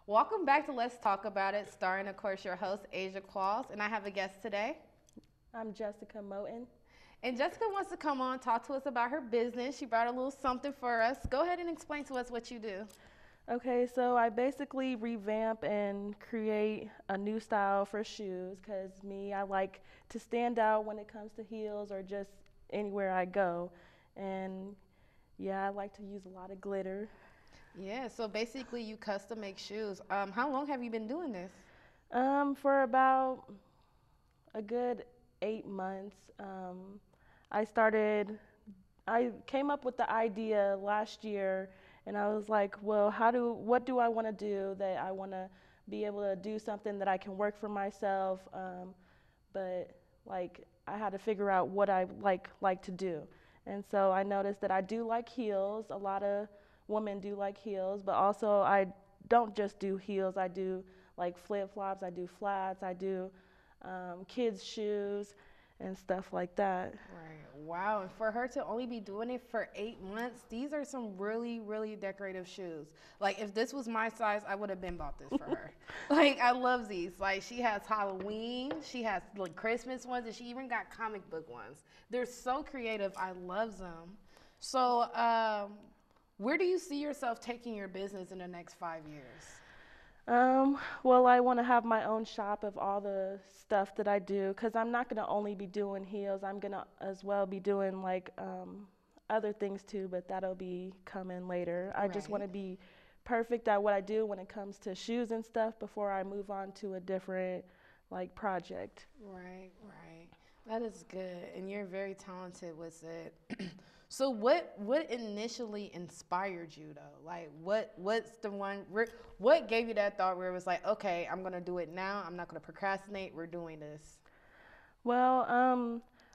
Welcome back to Let's Talk About It, starring, of course, your host, Asia Qualls, and I have a guest today. I'm Jessica Moten. And Jessica wants to come on, talk to us about her business. She brought a little something for us. Go ahead and explain to us what you do. Okay, so I basically revamp and create a new style for shoes because I like to stand out when it comes to heels or just anywhere I go. And yeah, I like to use a lot of glitter. Yeah, so basically you custom make shoes. How long have you been doing this? For about a good 8 months. I started, I came up with the idea last year and I was like, well, what do I want to do that I want to be able to do something that I can work for myself, but like I had to figure out what I like to do. And so I noticed that I do like heels. A lot of women do like heels, but also I don't just do heels. I do like flip-flops, I do flats, I do kids shoes and stuff like that. Right. Wow. And for her to only be doing it for 8 months, these are some really, really decorative shoes. Like, if this was my size, I would have been bought this for her. Like, I love these. Like, she has Halloween, she has like Christmas ones, and she even got comic book ones. They're so creative. I love them. So, where do you see yourself taking your business in the next 5 years? Well, I want to have my own shop of all the stuff that I do because I'm not going to only be doing heels. I'm going to as well be doing like other things too, but that'll be coming later. I just want Right. to be perfect at what I do when it comes to shoes and stuff before I move on to a different like project. Right, right. That is good, and you're very talented with it. So what initially inspired you though? Like what's the what gave you that thought where it was like, okay, I'm gonna do it now. I'm not gonna procrastinate. We're doing this. Well,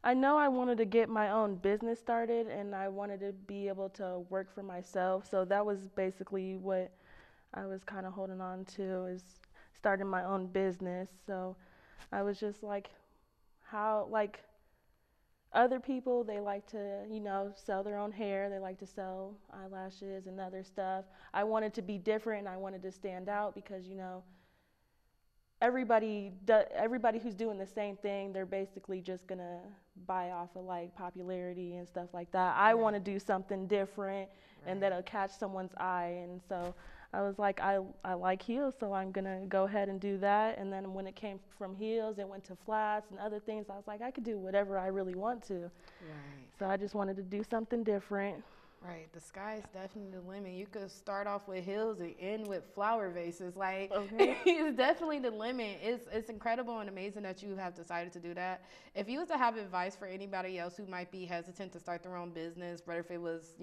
I know I wanted to get my own business started and I wanted to be able to work for myself. So that was basically what I was kind of holding on to is starting my own business. So I was just like, how, like other people, they like to, sell their own hair, they like to sell eyelashes and other stuff. I wanted to be different and I wanted to stand out because, everybody who's doing the same thing, they're basically just gonna buy off of like popularity and stuff like that. I want to Right, do something different and right. that'll catch someone's eye. And so I was like, I like heels, so I'm gonna go ahead and do that. And then when it came from heels, it went to flats and other things. I was like, I could do whatever I really want to. Right. So I just wanted to do something different. Right, the sky is definitely the limit. You could start off with hills and end with flower vases. Like Okay. it's definitely the limit. It's incredible and amazing that you have decided to do that. If you was to have advice for anybody else who might be hesitant to start their own business, whether if it was,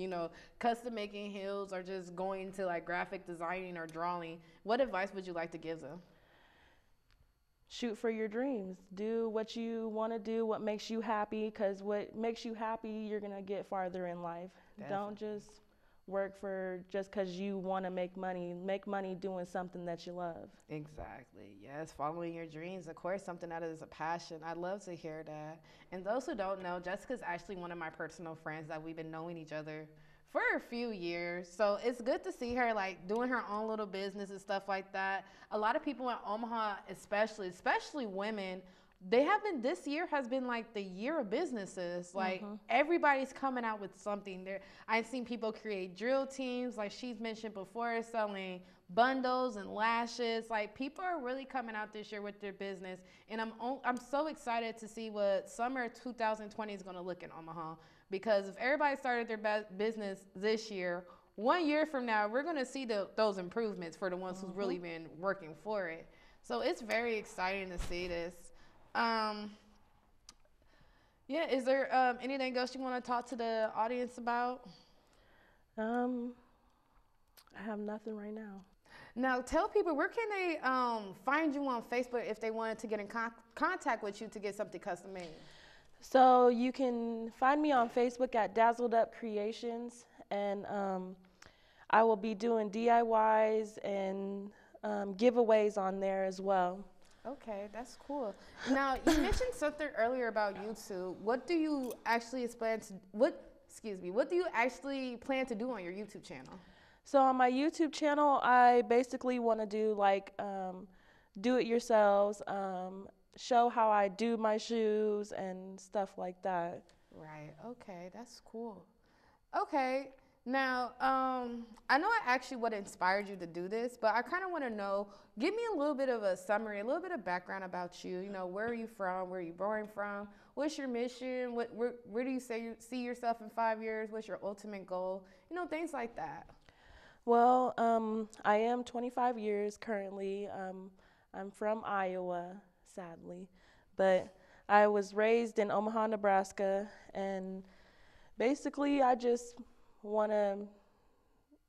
custom making hills or just going into like graphic designing or drawing, what advice would you like to give them? Shoot for your dreams. Do what you want to do, what makes you happy, because what makes you happy, you're going to get farther in life. Don't Definitely. just work for just because you want to make money. Make money doing something that you love. Exactly. Yes, following your dreams, of course, something that is a passion. I love to hear that. And those who don't know, Jessica's actually one of my personal friends that we've been knowing each other for a few years. So it's good to see her like doing her own little business and stuff like that. A lot of people in Omaha, especially women, they have been this year has been like the year of businesses. Like Hmm. everybody's coming out with something. There I've seen people create drill teams, like she's mentioned before, selling bundles and lashes. Like people are really coming out this year with their business, and I'm so excited to see what summer 2020 is going to look in Omaha. Because if everybody started their business this year, 1 year from now, we're going to see those improvements for the ones who's Hmm. really been working for it. So it's very exciting to see this. Um, yeah, is there anything else you want to talk to the audience about? Um, I have nothing right now. Now, tell people where can they find you on Facebook if they wanted to get in contact with you to get something custom made. So you can find me on Facebook at Dazzled Up Creations, and I will be doing DIYs and giveaways on there as well. Okay, that's cool. Now, you mentioned something earlier about YouTube. What do you actually plan to what? Excuse me. What do you actually plan to do on your YouTube channel? So on my YouTube channel, I basically want to do like do it yourselves, show how I do my shoes and stuff like that. Right. Okay, that's cool. Okay. Now, I know I asked you what inspired you to do this, but I kind of want to know. Give me a little bit of a summary, a little bit of background about you. You know, where are you from? Where are you born from? What's your mission? Where do you say you see yourself in 5 years? What's your ultimate goal? You know, things like that. Well, I am 25 years currently. I'm from Iowa, sadly, but I was raised in Omaha, Nebraska, and basically I just want to,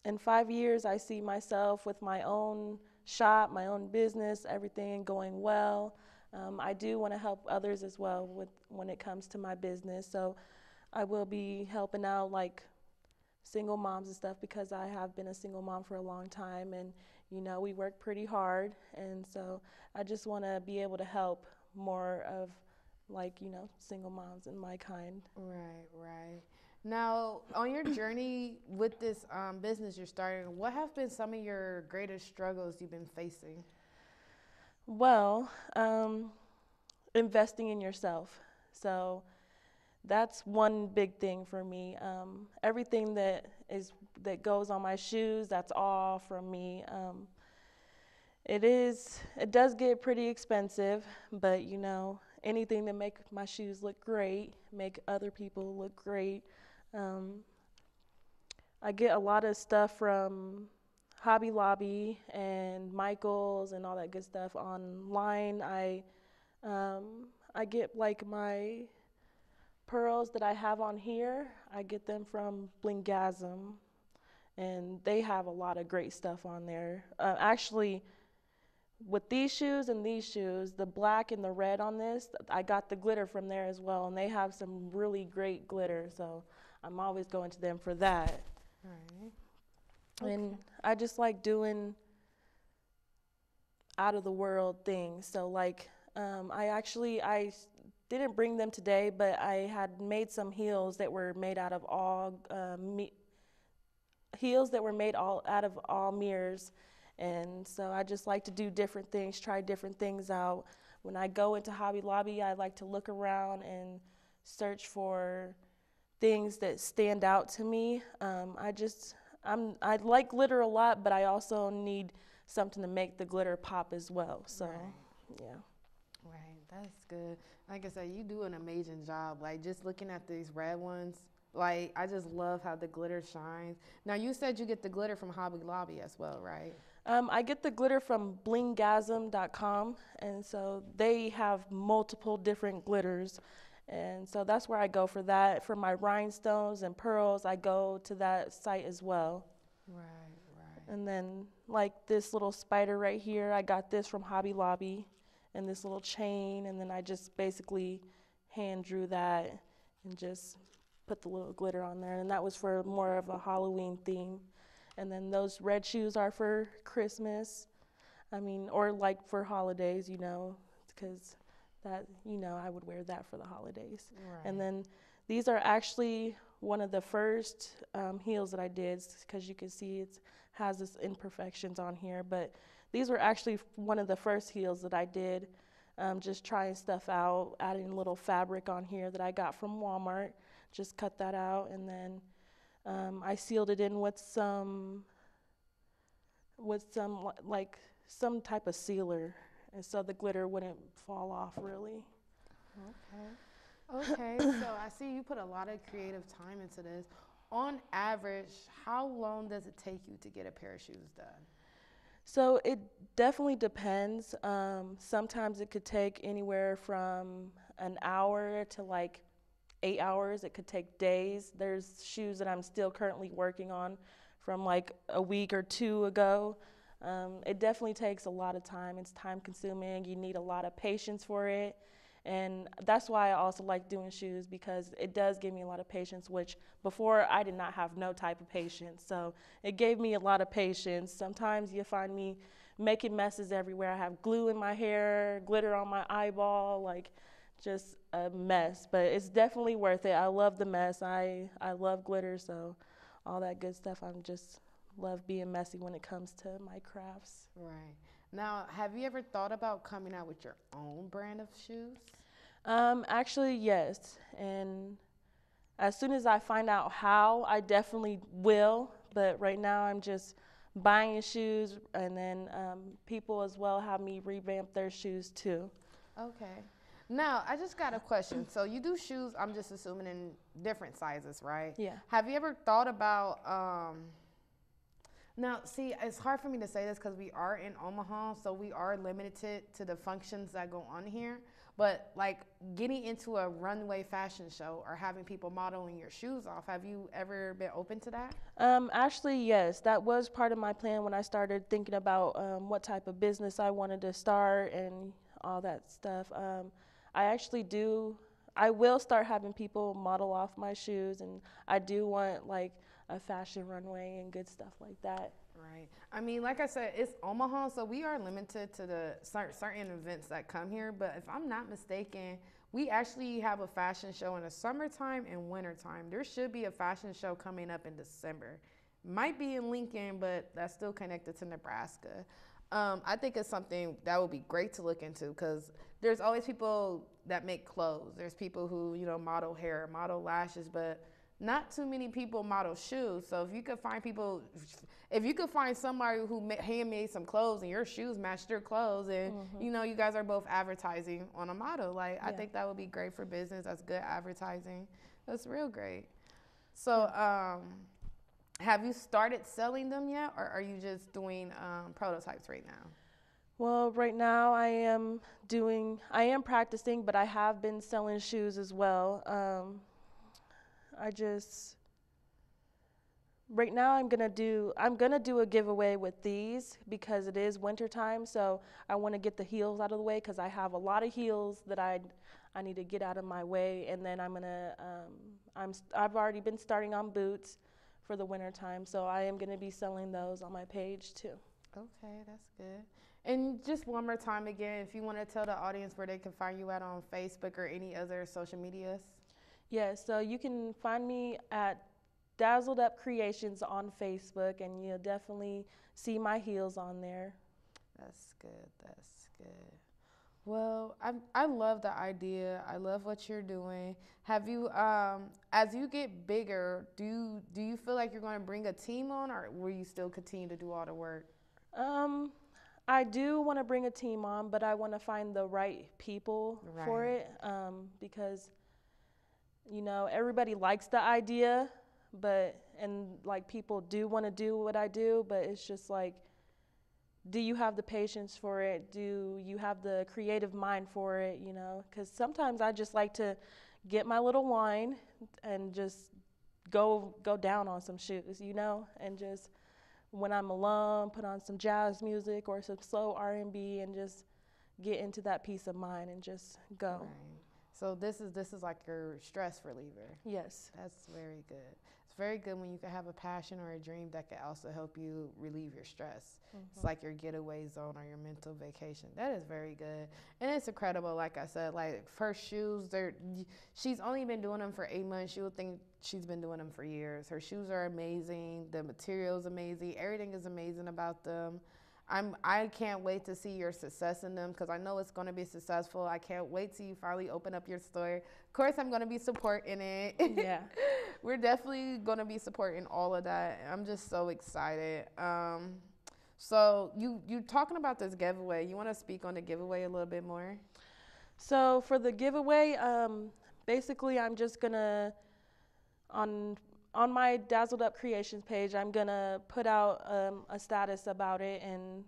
in 5 years, I see myself with my own shop, my own business, everything going well. I do want to help others as well with when it comes to my business, so I will be helping out like single moms and stuff because I have been a single mom for a long time and we work pretty hard, and so I just want to be able to help more of like single moms and my kind. Right, right. Now, on your journey with this business you're starting, what have been some of your greatest struggles you've been facing? Well, investing in yourself. So that's one big thing for me. Everything that goes on my shoes, that's all from me. It does get pretty expensive, but anything to make my shoes look great, make other people look great. Um, I get a lot of stuff from Hobby Lobby and Michaels and all that good stuff online. I get like my pearls that I have on here. I get them from Blingazm, and they have a lot of great stuff on there. Actually, with these shoes, the black and the red on this, I got the glitter from there as well, and they have some really great glitter, so I'm always going to them for that. All right. And I just like doing out of the world things. So like, I didn't bring them today, but I had made some heels that were made out of heels that were made all out of all mirrors. And so I just like to do different things, try different things out. When I go into Hobby Lobby, I like to look around and search for things that stand out to me. I like glitter a lot, but I also need something to make the glitter pop as well. So, Right. yeah. Right, that's good. Like I said, you do an amazing job. Like just looking at these red ones, like I just love how the glitter shines. Now you said you get the glitter from Hobby Lobby as well, right? I get the glitter from blingazm.com, and so they have multiple different glitters. And so that's where I go for that. For my rhinestones and pearls, I go to that site as well. Right, right. And then, like this little spider right here, I got this from Hobby Lobby, and this little chain, and then I just basically hand drew that and just put the little glitter on there. And that was for more of a Halloween theme. And then those red shoes are for Christmas. I mean, or like for holidays, because I would wear that for the holidays. Right. And then these are actually one of the first heels that I did, because you can see it has this imperfections on here. But these were actually one of the first heels that I did, just trying stuff out, adding a little fabric on here that I got from Walmart. Just cut that out, and then I sealed it in with some like some type of sealer, and so the glitter wouldn't fall off really. Okay. Okay, so I see you put a lot of creative time into this. On average, how long does it take you to get a pair of shoes done? So it definitely depends. Sometimes it could take anywhere from an hour to like 8 hours. It could take days. There's shoes that I'm still currently working on from like a week or two ago. It definitely takes a lot of time. It's time consuming. You need a lot of patience for it. And that's why I also like doing shoes, because it does give me a lot of patience, which before I did not have no type of patience. So it gave me a lot of patience. Sometimes you find me making messes everywhere. I have glue in my hair, glitter on my eyeball, like just a mess. But it's definitely worth it. I love the mess. I love glitter, so all that good stuff. I'm just love being messy when it comes to my crafts. Right. Now, have you ever thought about coming out with your own brand of shoes? Actually, yes. And as soon as I find out how, I definitely will. But right now, I'm just buying shoes, and then people as well have me revamp their shoes too. Okay. Now, I just got a question. So you do shoes, I'm just assuming in different sizes, right? Yeah. Have you ever thought about now, see, it's hard for me to say this because we are in Omaha, so we are limited to the functions that go on here. But like getting into a runway fashion show or having people modeling your shoes off, have you ever been open to that? Actually, yes, that was part of my plan when I started thinking about what type of business I wanted to start and all that stuff. I actually do. I will start having people model off my shoes, and I do want like a fashion runway and good stuff like that. Right. I mean, like I said, it's Omaha, so we are limited to the certain events that come here. But if I'm not mistaken, we actually have a fashion show in the summertime and wintertime. There should be a fashion show coming up in December. Might be in Lincoln, but that's still connected to Nebraska. I think it's something that would be great to look into because there's always people that make clothes. There's people who, model hair, model lashes, but not too many people model shoes. So if you could find people, if you could find somebody who handmade some clothes and your shoes match their clothes, and you guys are both advertising on a model, like I think that would be great for business. That's good advertising. That's real great. So have you started selling them yet, or are you just doing prototypes right now? Well, right now I am practicing, but I have been selling shoes as well. Right now I'm gonna do a giveaway with these because it is wintertime, so I want to get the heels out of the way because I have a lot of heels that I need to get out of my way, and then I've already been starting on boots for the wintertime, so I am gonna be selling those on my page too. Okay, that's good. And just one more time again, if you want to tell the audience where they can find you at on Facebook or any other social medias. Yeah, so you can find me at Dazzled Up Creations on Facebook, and you'll definitely see my heels on there. That's good. That's good. Well, I love the idea. I love what you're doing. Have you, as you get bigger, do you feel like you're going to bring a team on, or will you still continue to do all the work? I do want to bring a team on, but I want to find the right people for it, because everybody likes the idea, and like people do want to do what I do, but it's just like, do you have the patience for it? Do you have the creative mind for it? Because sometimes I just like to get my little wine and just go down on some shoes, and just when I'm alone, put on some jazz music or some slow R&B and just get into that peace of mind and just go. Right. So this is like your stress reliever. Yes. That's very good. It's very good when you can have a passion or a dream that can also help you relieve your stress. It's like your getaway zone or your mental vacation. That is very good. And it's incredible, like I said, like her shoes, she's only been doing them for 8 months. You would think she's been doing them for years. Her shoes are amazing. The material's amazing. Everything is amazing about them. I can't wait to see your success in them because I know it's going to be successful. I can't wait till you finally open up your store. Of course, I'm going to be supporting it. Yeah. We're definitely going to be supporting all of that. I'm just so excited. So you talking about this giveaway. You want to speak on the giveaway a little bit more? So for the giveaway, basically I'm just going to, on my Dazzled Up Creations page, I'm gonna put out a status about it and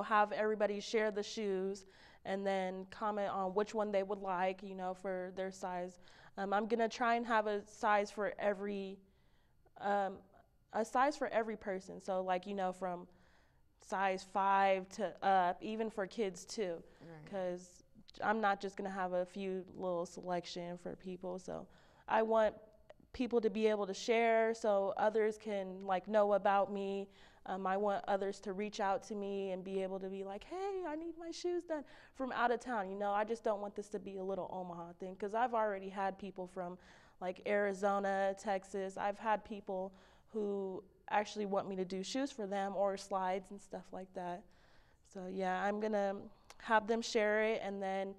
have everybody share the shoes and then comment on which one they would like, for their size. I'm gonna try and have a size for every person. So from size 5 to up, even for kids too, because I'm not just gonna have a few little selection for people. So I want people to be able to share so others can know about me. I want others to reach out to me and be able to be like, hey, I need my shoes done from out of town. I just don't want this to be a little Omaha thing because I've already had people from Arizona, Texas. I've had people who actually want me to do shoes for them or slides and stuff like that. So yeah, I'm gonna have them share it and then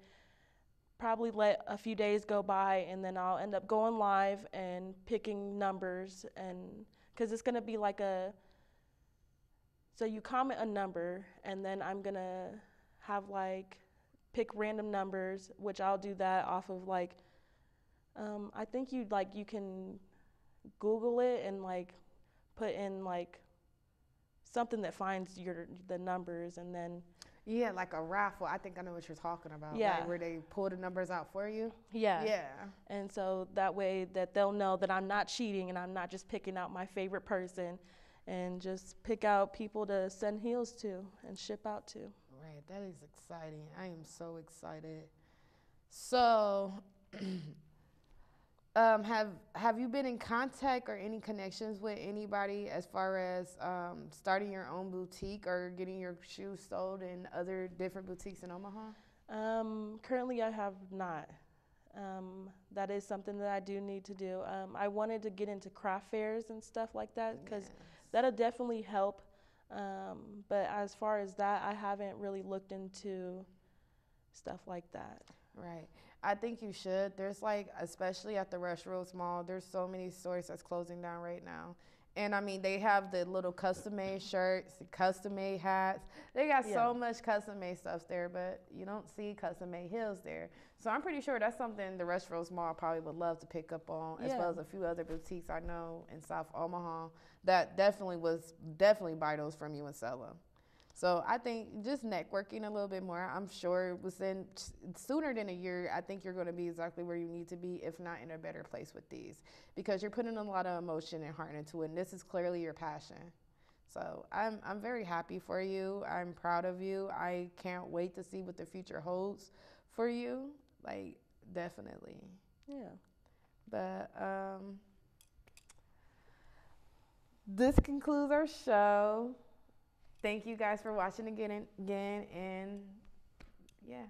probably let a few days go by and then I'll end up going live and picking numbers, and because it's gonna be like so you comment a number and then I'm gonna have like pick random numbers, which I'll do that off of like I think you can Google it and like put in like something that finds the numbers, and then Yeah, like a raffle. I think I know what you're talking about. yeah, Like where they pull the numbers out for you. yeah, Yeah. and so that way that they'll know that I'm not cheating and I'm not just picking out my favorite person, and just pick out people to send heels to and ship out to. Right. That is exciting. I am so excited. So, have you been in contact or any connections with anybody as far as starting your own boutique or getting your shoes sold in other different boutiques in Omaha? Currently, I have not. That is something that I do need to do. I wanted to get into craft fairs and stuff like that because that'll definitely help. But as far as that, I haven't really looked into stuff like that. Right. I think you should. There's like, especially at the Rush Roads Mall, there's so many stores that's closing down right now. And I mean, they have the little custom made shirts, custom made hats. They got so much custom made stuff there, but you don't see custom made heels there. So I'm pretty sure that's something the Rush Roads Mall probably would love to pick up on, as well as a few other boutiques I know in South Omaha that definitely buy those from you and sell them. So I think just networking a little bit more. I'm sure within sooner than a year, I think you're going to be exactly where you need to be, if not in a better place with these, because you're putting a lot of emotion and heart into it, and this is clearly your passion. So I'm very happy for you. I'm proud of you. I can't wait to see what the future holds for you. Like, definitely. Yeah. But this concludes our show. Thank you guys for watching again, and yeah.